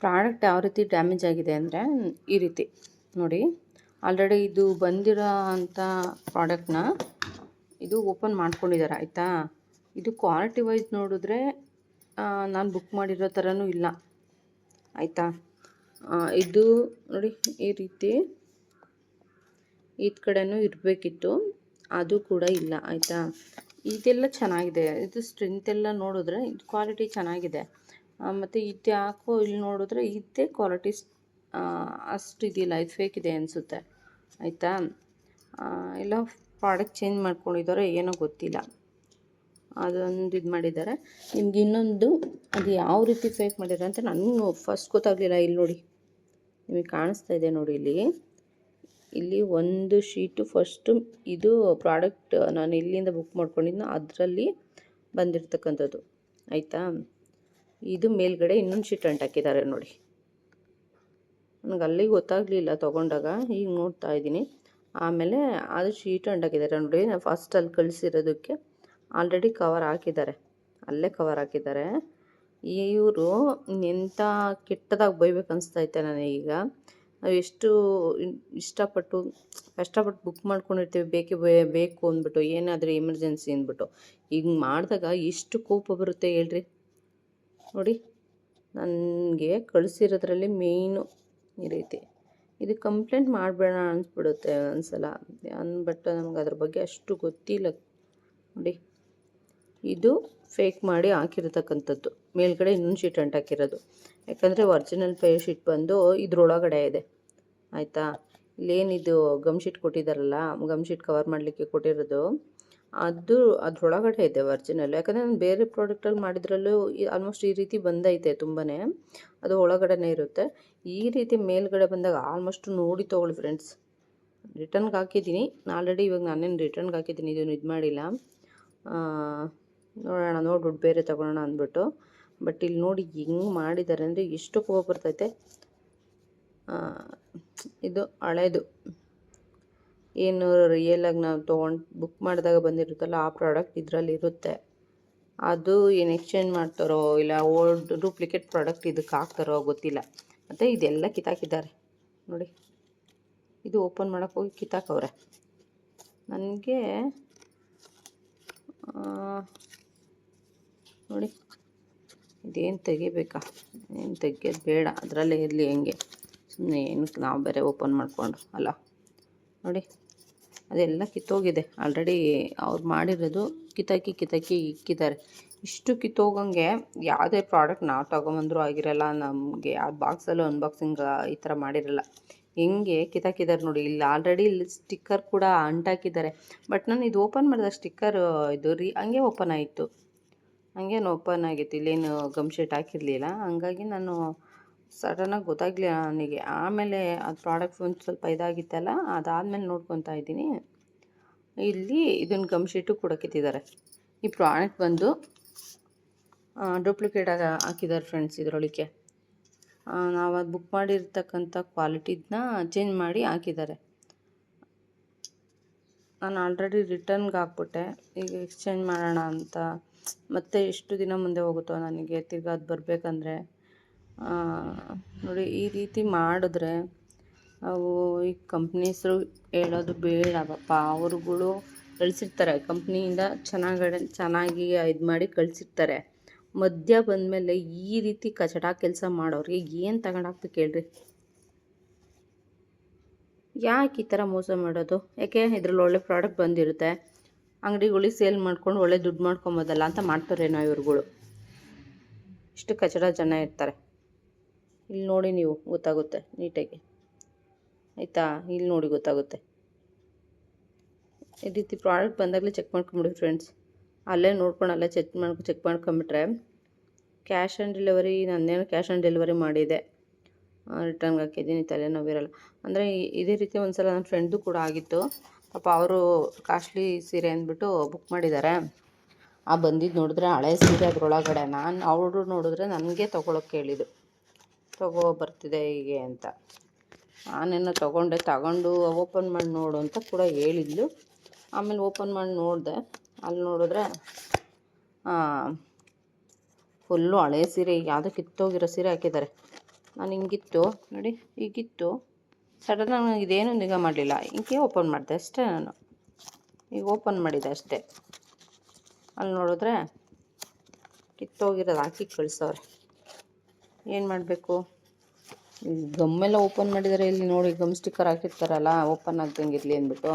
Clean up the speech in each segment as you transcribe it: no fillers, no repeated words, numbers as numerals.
Product ಯಾವ ರೀತಿ damage ಆಗಿದೆ ಅಂದರೆ ಈ ರೀತಿ ನೋಡಿ. ಆಲ್ರೆಡಿ ಇದು ಬಂದಿರೋ ಅಂಥ ಪ್ರಾಡಕ್ಟ್ನ ಇದು ಓಪನ್ ಮಾಡ್ಕೊಂಡಿದ್ದಾರೆ ಆಯಿತಾ. ಇದು ಕ್ವಾಲಿಟಿ ವೈಸ್ ನೋಡಿದ್ರೆ ನಾನು ಬುಕ್ ಮಾಡಿರೋ ಥರನೂ ಇಲ್ಲ ಆಯಿತಾ. ಇದು ನೋಡಿ ಈ ರೀತಿ ಈ ಕಡೆನೂ ಇರಬೇಕಿತ್ತು, ಅದು ಕೂಡ ಇಲ್ಲ ಆಯಿತಾ. ಇದೆಲ್ಲ ಚೆನ್ನಾಗಿದೆ, ಇದು ಸ್ಟ್ರೆಂತ್ ಎಲ್ಲ ನೋಡಿದ್ರೆ ಇದು ಕ್ವಾಲಿಟಿ ಚೆನ್ನಾಗಿದೆ. ಮತ್ತು ಇದು ಯಾಕೋ ಇಲ್ಲಿ ನೋಡಿದ್ರೆ ಇದೇ ಕ್ವಾಲಿಟಿ ಅಷ್ಟು ಇದಿಲ್ಲ, ಇದು ಫೇಕ್ ಇದೆ ಅನಿಸುತ್ತೆ ಆಯಿತಾ. ಎಲ್ಲ ಪ್ರಾಡಕ್ಟ್ ಚೇಂಜ್ ಮಾಡ್ಕೊಂಡಿದ್ದಾರೋ ಏನೋ ಗೊತ್ತಿಲ್ಲ, ಅದೊಂದು ಇದು ಮಾಡಿದ್ದಾರೆ. ನಿಮ್ಗೆ ಇನ್ನೊಂದು ಅದು ಯಾವ ರೀತಿ ಫೇಕ್ ಮಾಡಿದ್ದಾರೆ ಅಂತ ನನಗೂ ಫಸ್ಟ್ ಗೊತ್ತಾಗಲಿಲ್ಲ. ಇಲ್ಲಿ ನೋಡಿ, ನಿಮಗೆ ಕಾಣಿಸ್ತಾ ಇದೆ ನೋಡಿ, ಇಲ್ಲಿ ಒಂದು ಶೀಟು ಫಸ್ಟು ಇದು ಪ್ರಾಡಕ್ಟ್ ನಾನು ಇಲ್ಲಿಂದ ಬುಕ್ ಮಾಡ್ಕೊಂಡಿದ್ದೋ ಅದರಲ್ಲಿ ಬಂದಿರತಕ್ಕಂಥದ್ದು ಆಯಿತಾ. ಇದು ಮೇಲ್ಗಡೆ ಇನ್ನೊಂದು ಶೀಟ್ ಅಂಟಾಕಿದ್ದಾರೆ ನೋಡಿ. ನನಗೆ ಅಲ್ಲಿಗೆ ಗೊತ್ತಾಗಲಿಲ್ಲ ತೊಗೊಂಡಾಗ, ಈಗ ನೋಡ್ತಾ ಇದ್ದೀನಿ. ಆಮೇಲೆ ಅದು ಶೀಟ್ ಅಂಟಾಕಿದ್ದಾರೆ ನೋಡಿ. ಫಸ್ಟಲ್ಲಿ ಕಳಿಸಿರೋದಕ್ಕೆ ಆಲ್ರೆಡಿ ಕವರ್ ಹಾಕಿದ್ದಾರೆ, ಅಲ್ಲೇ ಕವರ್ ಹಾಕಿದ್ದಾರೆ. ಇವರು ಎಂಥ ಕೆಟ್ಟದಾಗಿ ಬೈಬೇಕು ಅನಿಸ್ತೈತೆ ನನಗೀಗ. ನಾವು ಎಷ್ಟು ಇಷ್ಟಪಟ್ಟು ಕಷ್ಟಪಟ್ಟು ಬುಕ್ ಮಾಡ್ಕೊಂಡಿರ್ತೀವಿ, ಬೇಕು ಅಂದ್ಬಿಟ್ಟು, ಏನಾದರೂ ಎಮರ್ಜೆನ್ಸಿ ಅಂದ್ಬಿಟ್ಟು. ಹಿಂಗೆ ಮಾಡಿದಾಗ ಎಷ್ಟು ಕೋಪ ಬರುತ್ತೆ ಹೇಳ್ರಿ ನೋಡಿ. ನನಗೆ ಕಳಿಸಿರೋದ್ರಲ್ಲಿ ಮೇಯ್ನು ಈ ರೀತಿ ಇದು ಕಂಪ್ಲೇಂಟ್ ಮಾಡಬೇಡ ಅನಿಸ್ಬಿಡುತ್ತೆ ಒಂದ್ಸಲ. ಬಟ್ ನಮ್ಗೆ ಅದ್ರ ಬಗ್ಗೆ ಅಷ್ಟು ಗೊತ್ತಿಲ್ಲ ನೋಡಿ. ಇದು ಫೇಕ್ ಮಾಡಿ ಹಾಕಿರತಕ್ಕಂಥದ್ದು, ಮೇಲ್ಗಡೆ ಇನ್ನೊಂದು ಶೀಟ್ ಅಂಟಾಕಿರೋದು. ಯಾಕಂದರೆ ಒರಿಜಿನಲ್ ಶೀಟ್ ಬಂದು ಇದ್ರೊಳಗಡೆ ಇದೆ ಆಯಿತಾ. ಇಲ್ಲೇನಿದು ಗಮ್ ಶೀಟ್ ಕೊಟ್ಟಿದ್ದಾರಲ್ಲ, ಗಮ್ ಶೀಟ್ ಕವರ್ ಮಾಡಲಿಕ್ಕೆ ಕೊಟ್ಟಿರೋದು, ಅದು ಅದರೊಳಗಡೆ ಇದೆ ಒರಿಜಿನಲ್. ಯಾಕಂದರೆ ನಾನು ಬೇರೆ ಪ್ರಾಡಕ್ಟಲ್ಲಿ ಮಾಡಿದ್ರಲ್ಲೂ ಆಲ್ಮೋಸ್ಟ್ ಈ ರೀತಿ ಬಂದೈತೆ ತುಂಬಾ, ಅದು ಒಳಗಡೆ ಇರುತ್ತೆ. ಈ ರೀತಿ ಮೇಲ್ಗಡೆ ಬಂದಾಗ ಆಲ್ಮೋಸ್ಟ್ ನೋಡಿ ತೊಗೊಳ್ಳಿ ಫ್ರೆಂಡ್ಸ್. ರಿಟರ್ನ್ಗೆ ಹಾಕಿದ್ದೀನಿ ಆಲ್ರೆಡಿ, ಇವಾಗ ನಾನೇನು ರಿಟರ್ನ್ಗೆ ಹಾಕಿದ್ದೀನಿ, ಇದನ್ನು ಇದು ಮಾಡಿಲ್ಲ. ನೋಡೋಣ, ನೋಡ್ಬಿಟ್ಟು ಬೇರೆ ತೊಗೊಳೋಣ ಅಂದ್ಬಿಟ್ಟು. ಬಟ್ ಇಲ್ಲಿ ನೋಡಿ ಹೆಂಗೆ ಮಾಡಿದ್ದಾರೆ ಅಂದರೆ ಎಷ್ಟು ಕೋಪ ಬರ್ತೈತೆ. ಇದು ಹಳೇದು ಏನು ರಿಯಲಾಗಿ ನಾವು ಬುಕ್ ಮಾಡಿದಾಗ ಬಂದಿರುತ್ತಲ್ಲ ಆ ಪ್ರಾಡಕ್ಟ್ ಇದರಲ್ಲಿ ಇರುತ್ತೆ. ಅದು ಏನು ಎಕ್ಸ್ಚೇಂಜ್ ಮಾಡ್ತಾರೋ ಇಲ್ಲ ಓಲ್ಡ್ ಡೂಪ್ಲಿಕೇಟ್ ಪ್ರಾಡಕ್ಟ್ ಇದಕ್ಕೆ ಹಾಕ್ತಾರೋ ಗೊತ್ತಿಲ್ಲ. ಮತ್ತು ಇದೆಲ್ಲ ಕಿತ್ತಾಕಿದ್ದಾರೆ ನೋಡಿ. ಇದು ಓಪನ್ ಮಾಡೋಕ್ಕೆ ಹೋಗಿ ಕಿತ್ತಾಕವ್ರೆ. ನನಗೆ ನೋಡಿ, ಇದೇನು ತೆಗಿಬೇಕಾ, ಏನು ತೆಗಿಯೋದು ಬೇಡ, ಅದರಲ್ಲೇ ಇರಲಿ ಹೆಂಗೆ, ಸುಮ್ಮನೆ ಏನಕ್ಕೆ ನಾವು ಬೇರೆ ಓಪನ್ ಮಾಡಿಕೊಂಡು ಅಲ್ಲ. ನೋಡಿ ಅದೆಲ್ಲ ಕಿತ್ತೋಗಿದೆ ಆಲ್ರೆಡಿ. ಅವ್ರು ಮಾಡಿರೋದು ಕಿತ್ತಾಕಿ ಇಕ್ಕಿದ್ದಾರೆ. ಇಷ್ಟು ಕಿತ್ತೋಗಂಗೆ ಯಾವುದೇ ಪ್ರಾಡಕ್ಟ್ ನಾವು ತೊಗೊಂಬಂದರೂ ಆಗಿರಲ್ಲ, ನಮಗೆ ಆ ಬಾಕ್ಸಲ್ಲೂ ಅನ್ಬಾಕ್ಸಿಂಗ್ ಈ ಥರ ಮಾಡಿರಲ್ಲ. ಹೆಂಗೆ ಕಿತ್ತಾಕಿದ್ದಾರೆ ನೋಡಿ. ಇಲ್ಲಿ ಆಲ್ರೆಡಿ ಇಲ್ಲಿ ಸ್ಟಿಕ್ಕರ್ ಕೂಡ ಅಂಟಾಕಿದ್ದಾರೆ. ಬಟ್ ನಾನು ಇದು ಓಪನ್ ಮಾಡಿದ ಸ್ಟಿಕ್ಕರ್ ಇದು ಹಂಗೆ ಓಪನ್ ಆಯಿತು, ಹಂಗೇನು ಓಪನ್ ಆಗಿತ್ತು, ಇಲ್ಲೇನು ಗಮ್ ಶೀಟ್ ಹಾಕಿರಲಿಲ್ಲ. ಹಂಗಾಗಿ ನಾನು ಸಡನ್ನಾಗಿ ಗೊತ್ತಾಗಲಿಲ್ಲ ನನಗೆ. ಆಮೇಲೆ ಅದು ಪ್ರಾಡಕ್ಟ್ ಒಂದು ಸ್ವಲ್ಪ ಇದಾಗಿತ್ತಲ್ಲ, ಅದಾದಮೇಲೆ ನೋಡ್ಕೊತಾ ಇದ್ದೀನಿ, ಇಲ್ಲಿ ಇದನ್ನು ಗಮ್ ಶೀಟು ಕೂಡ ಕಿತ್ತಿದ್ದಾರೆ. ಈ ಪ್ರಾಡಕ್ಟ್ ಬಂದು ಡೂಪ್ಲಿಕೇಟಾಗಿ ಹಾಕಿದ್ದಾರೆ ಫ್ರೆಂಡ್ಸ್ ಇದರೊಳಗೆ. ನಾವು ಅದು ಬುಕ್ ಮಾಡಿರ್ತಕ್ಕಂಥ ಕ್ವಾಲಿಟಿದನ್ನ ಚೇಂಜ್ ಮಾಡಿ ಹಾಕಿದ್ದಾರೆ. ನಾನು ಆಲ್ರೆಡಿ ರಿಟರ್ನ್ಗೆ ಹಾಕ್ಬಿಟ್ಟೆ, ಈಗ ಎಕ್ಸ್ಚೇಂಜ್ ಮಾಡೋಣ ಅಂತ. ಮತ್ತೆ ಎಷ್ಟು ದಿನ ಮುಂದೆ ಹೋಗುತ್ತೋ ನನಗೆ ತಿರ್ಗಿ ಅದು ಬರಬೇಕಂದ್ರೆ. ನೋಡಿ ಈ ರೀತಿ ಮಾಡಿದ್ರೆ ಅವು ಈ ಕಂಪ್ನೀಸರು ಹೇಳೋದು ಬೇಡವಪ್ಪ. ಅವ್ರುಗಳು ಕಳಿಸಿರ್ತಾರೆ ಕಂಪ್ನಿಯಿಂದ, ಚೆನ್ನಾಗಿ ಇದು ಮಾಡಿ ಕಳಿಸಿರ್ತಾರೆ. ಮಧ್ಯ ಬಂದಮೇಲೆ ಈ ರೀತಿ ಕಚಡ ಕೆಲಸ ಮಾಡೋರಿಗೆ ಏನು ತಗೊಂಡಾಗ್ಬೇಕು ಹೇಳ್ರಿ. ಯಾಕೆ ಈ ಥರ ಮೋಸ ಮಾಡೋದು? ಯಾಕೆ ಇದ್ರಲ್ಲಿ ಒಳ್ಳೆ ಪ್ರಾಡಕ್ಟ್ ಬಂದಿರುತ್ತೆ, ಅಂಗಡಿಗಳಿಗೆ ಸೇಲ್ ಮಾಡ್ಕೊಂಡು ಒಳ್ಳೆ ದುಡ್ಡು ಮಾಡ್ಕೊಬೋದಲ್ಲ ಅಂತ ಮಾಡ್ತಾರೇನೋ ಇವ್ರುಗಳು. ಇಷ್ಟು ಕಚಡ ಜನ ಇರ್ತಾರೆ. ಇಲ್ಲಿ ನೋಡಿ, ನೀವು ಗೊತ್ತಾಗುತ್ತೆ ನೀಟಾಗಿ ಆಯಿತಾ. ಇಲ್ಲಿ ನೋಡಿ ಗೊತ್ತಾಗುತ್ತೆ. ಈ ರೀತಿ ಪ್ರಾಡಕ್ಟ್ ಬಂದಾಗಲೇ ಚೆಕ್ ಮಾಡ್ಕೊಂಬಿಡಿ ಫ್ರೆಂಡ್ಸ್. ಅಲ್ಲೇ ನೋಡ್ಕೊಂಡು ಅಲ್ಲೇ ಚೆಕ್ ಮಾಡ್ಕೊಂಬಿಟ್ರೆ ಕ್ಯಾಶ್ ಆನ್ ಡೆಲಿವರಿ, ನಾನೇನು ಕ್ಯಾಶ್ ಆನ್ ಡೆಲಿವರಿ ಮಾಡಿದೆ, ರಿಟರ್ನ್ಗೆ ಹಾಕಿದ್ದೀನಿ, ತಲೆನೋವಿರಲ್ಲ. ಅಂದರೆ ಇದೇ ರೀತಿ ಒಂದು ಸಲ ನನ್ನ ಫ್ರೆಂಡ್ದು ಕೂಡ ಆಗಿತ್ತು. ಪಾಪ ಅವರು ಕಾಸ್ಟ್ಲಿ ಸೀರೆ ಅಂದ್ಬಿಟ್ಟು ಬುಕ್ ಮಾಡಿದ್ದಾರೆ. ಬಂದಿದ್ದು ನೋಡಿದ್ರೆ ಹಳೆ ಸೀರೆ ಅದರೊಳಗಡೆ. ಅವರು ನೋಡಿದ್ರೆ ನನಗೆ ತೊಗೊಳಕ್ಕೆ ಹೇಳಿದ್ದು, ಬರ್ತಿದೆ ಹೀಗೆ ಅಂತ. ನಾನೇನೋ ತಗೊಂಡು ಓಪನ್ ಮಾಡಿ ನೋಡು ಅಂತ ಕೂಡ ಹೇಳಿದ್ಲು. ಆಮೇಲೆ ಓಪನ್ ಮಾಡಿ ನೋಡಿದೆ, ಅಲ್ಲಿ ನೋಡಿದ್ರೆ ಫುಲ್ಲು ಹಳೆ ಸೀರೆ, ಯಾವುದೋ ಕಿತ್ತೋಗಿರೋ ಸೀರೆ ಹಾಕಿದ್ದಾರೆ. ನಾನು ಹಿಂಗಿತ್ತು ನೋಡಿ, ಹೀಗಿತ್ತು. ಸಡನ್ನಾಗಿ ನಾನು ಇದೇನು ನಿಗಾ ಮಾಡಲಿಲ್ಲ, ಹಿಂಗೆ ಓಪನ್ ಮಾಡಿದೆ ಅಷ್ಟೇ. ನಾನು ಈಗ ಓಪನ್ ಮಾಡಿದೆ ಅಷ್ಟೇ. ಅಲ್ಲಿ ನೋಡಿದ್ರೆ ಕಿತ್ತೋಗಿರೋದು ಹಾಕಿ ಕಳಿಸೋರೆ. ಏನು ಮಾಡಬೇಕು? ಗಮ್ಮೆಲ್ಲ ಓಪನ್ ಮಾಡಿದರೆ, ಇಲ್ಲಿ ನೋಡಿ ಗಮ್ ಸ್ಟಿಕ್ಕರ್ ಹಾಕಿರ್ತಾರಲ್ಲ, ಓಪನ್ ಆಗ್ದಂಗಿರಲಿ ಅಂದ್ಬಿಟ್ಟು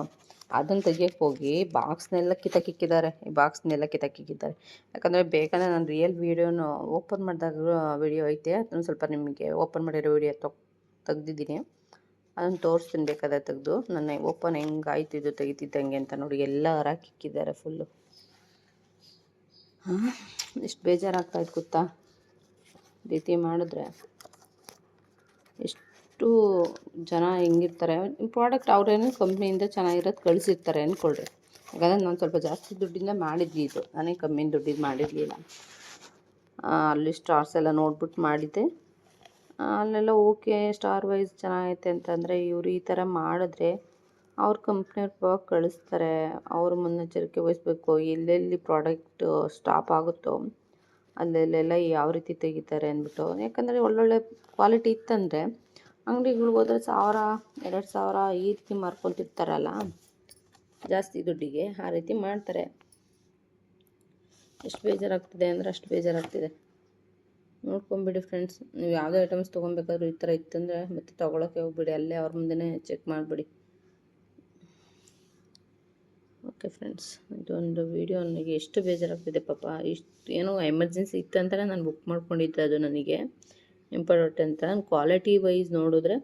ಅದನ್ನು ತೆಗಿಯೋಕ್ಕೆ ಹೋಗಿ ಬಾಕ್ಸ್ನೆಲ್ಲ ಕಿತ್ತಾಕಿಕ್ಕಿದ್ದಾರೆ. ಈ ಬಾಕ್ಸ್ನೆಲ್ಲ ಕಿತ್ತಾಕಿಕ್ಕಿದ್ದಾರೆ. ಯಾಕಂದರೆ ಬೇಕಂದರೆ ನಾನು ರಿಯಲ್ ವೀಡಿಯೋನು ಓಪನ್ ಮಾಡಿದಾಗ ವಿಡಿಯೋ ಐತೆ, ಅದನ್ನು ಸ್ವಲ್ಪ ನಿಮಗೆ ಓಪನ್ ಮಾಡಿರೋ ವಿಡಿಯೋ ತೆಗ್ದಿದ್ದೀನಿ. ಅದನ್ನು ತೋರಿಸ್ತೀನಿ ಬೇಕಾದ್ರೆ ತೆಗೆದು. ನನ್ನ ಓಪನ್ ಹೆಂಗಾಯ್ತು ಇದು ತೆಗಿತಿದ್ದಂಗೆ ಅಂತ ನೋಡಿ. ಎಲ್ಲ ಹರಾಕಿಕ್ಕಿದ್ದಾರೆ ಫುಲ್ಲು. ಎಷ್ಟು ಬೇಜಾರಾಗ್ತಾಯಿತ್ತು ಗೊತ್ತಾ ರೀತಿ ಮಾಡಿದ್ರೆ. ಎಷ್ಟು ಜನ ಹೆಂಗಿರ್ತಾರೆ, ಪ್ರಾಡಕ್ಟ್ ಅವರೇನು ಕಂಪ್ನಿಯಿಂದ ಚೆನ್ನಾಗಿರೋದು ಕಳಿಸಿರ್ತಾರೆ ಅಂದ್ಕೊಳ್ರಿ. ಯಾಕಂದರೆ ನಾನು ಸ್ವಲ್ಪ ಜಾಸ್ತಿ ದುಡ್ಡಿಂದ ಮಾಡಿದ್ವಿ ಇದು, ನಾನೇ ಕಮ್ಮಿ ದುಡ್ಡಿದ್ದು ಮಾಡಿರಲಿಲ್ಲ. ಅಲ್ಲಿ ಸ್ಟಾರ್ಸ್ ಎಲ್ಲ ನೋಡ್ಬಿಟ್ಟು ಮಾಡಿದ್ದೆ. ಅಲ್ಲೆಲ್ಲ ಓಕೆ ಸ್ಟಾರ್ ವೈಸ್ ಚೆನ್ನಾಗೈತೆ ಅಂತಂದರೆ, ಇವರು ಈ ಥರ ಮಾಡಿದ್ರೆ ಅವ್ರ ಕಂಪ್ನಿಯವ್ರು ಪವಾಗ ಕಳಿಸ್ತಾರೆ. ಅವರು ಮುನ್ನೆಚ್ಚರಿಕೆ ವಹಿಸ್ಬೇಕು. ಎಲ್ಲೆಲ್ಲಿ ಪ್ರಾಡಕ್ಟ್ ಸ್ಟಾಪ್ ಆಗುತ್ತೋ ಅಲ್ಲೆಲ್ಲೆಲ್ಲ ಯಾವ ರೀತಿ ತೆಗಿತಾರೆ ಅಂದ್ಬಿಟ್ಟು. ಯಾಕಂದರೆ ಒಳ್ಳೊಳ್ಳೆ ಕ್ವಾಲಿಟಿ ಇತ್ತಂದರೆ ಅಂಗಡಿಗಳ್ಗೆ ಹೋದ್ರೆ 1000 2000 ಈ ರೀತಿ ಮಾರ್ಕೊತಿರ್ತಾರಲ್ಲ ಜಾಸ್ತಿ ದುಡ್ಡಿಗೆ, ಆ ರೀತಿ ಮಾಡ್ತಾರೆ. ಎಷ್ಟು ಬೇಜಾರಾಗ್ತಿದೆ ಅಂದರೆ ಅಷ್ಟು ಬೇಜಾರಾಗ್ತಿದೆ. ನೋಡ್ಕೊಂಬಿಡಿ ಫ್ರೆಂಡ್ಸ್, ನೀವು ಯಾವುದೇ ಐಟಮ್ಸ್ ತೊಗೊಬೇಕಾದ್ರೂ ಈ ಥರ ಇತ್ತಂದರೆ ಮತ್ತೆ ತೊಗೊಳಕ್ಕೆ ಹೋಗ್ಬಿಡಿ, ಅಲ್ಲೇ ಅವ್ರ ಮುಂದೆನೇ ಚೆಕ್ ಮಾಡಿಬಿಡಿ. ಓಕೆ ಫ್ರೆಂಡ್ಸ್, ಇದೊಂದು ವಿಡಿಯೋ ನನಗೆ ಎಷ್ಟು ಬೇಜಾರಾಗ್ತಿದೆ ಪಾಪ. ಇಷ್ಟು ಏನೋ ಎಮರ್ಜೆನ್ಸಿ ಇತ್ತಂತಲೇ ನಾನು ಬುಕ್ ಮಾಡ್ಕೊಂಡಿದ್ದೆ, ಅದು ನನಗೆ ಇಂಪಾರ್ಟೆಂಟ್ ಅಂತ. ನಾನು ಕ್ವಾಲಿಟಿ ವೈಸ್ ನೋಡಿದ್ರೆ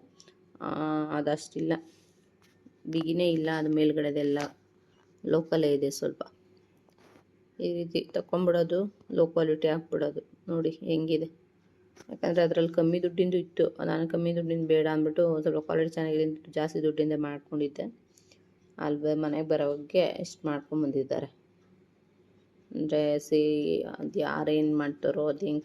ಅದಷ್ಟಿಲ್ಲ, ಬಿಗಿನೇ ಇಲ್ಲ. ಅದು ಮೇಲ್ಗಡೆದೆಲ್ಲ ಲೋಕಲೇ ಇದೆ ಸ್ವಲ್ಪ. ಈ ರೀತಿ ತಗೊಂಬಿಡೋದು, ಲೋ ಕ್ವಾಲಿಟಿ ಹಾಕ್ಬಿಡೋದು. ನೋಡಿ ಹೆಂಗಿದೆ. ಯಾಕಂದರೆ ಅದರಲ್ಲಿ ಕಮ್ಮಿ ದುಡ್ಡಿಂದು ಇತ್ತು, ನಾನು ಕಮ್ಮಿ ದುಡ್ಡಿಂದು ಬೇಡ ಅಂದ್ಬಿಟ್ಟು ಸ್ವಲ್ಪ ಕ್ವಾಲಿಟಿ ಚೆನ್ನಾಗಿದೆ ಅಂದ್ಬಿಟ್ಟು ಜಾಸ್ತಿ ದುಡ್ಡಿಂದ ಮಾಡ್ಕೊಂಡಿದ್ದೆ. ಅಲ್ಲಿ ಮನೆಗೆ ಬರೋಕ್ಕೆ ಇಷ್ಟು ಮಾಡ್ಕೊಂಬಂದಿದ್ದಾರೆ. ಅಂದರೆ ಅದು ಯಾರೇನು ಮಾಡ್ತಾರೋ ಅದು ಹೆಂಗೆ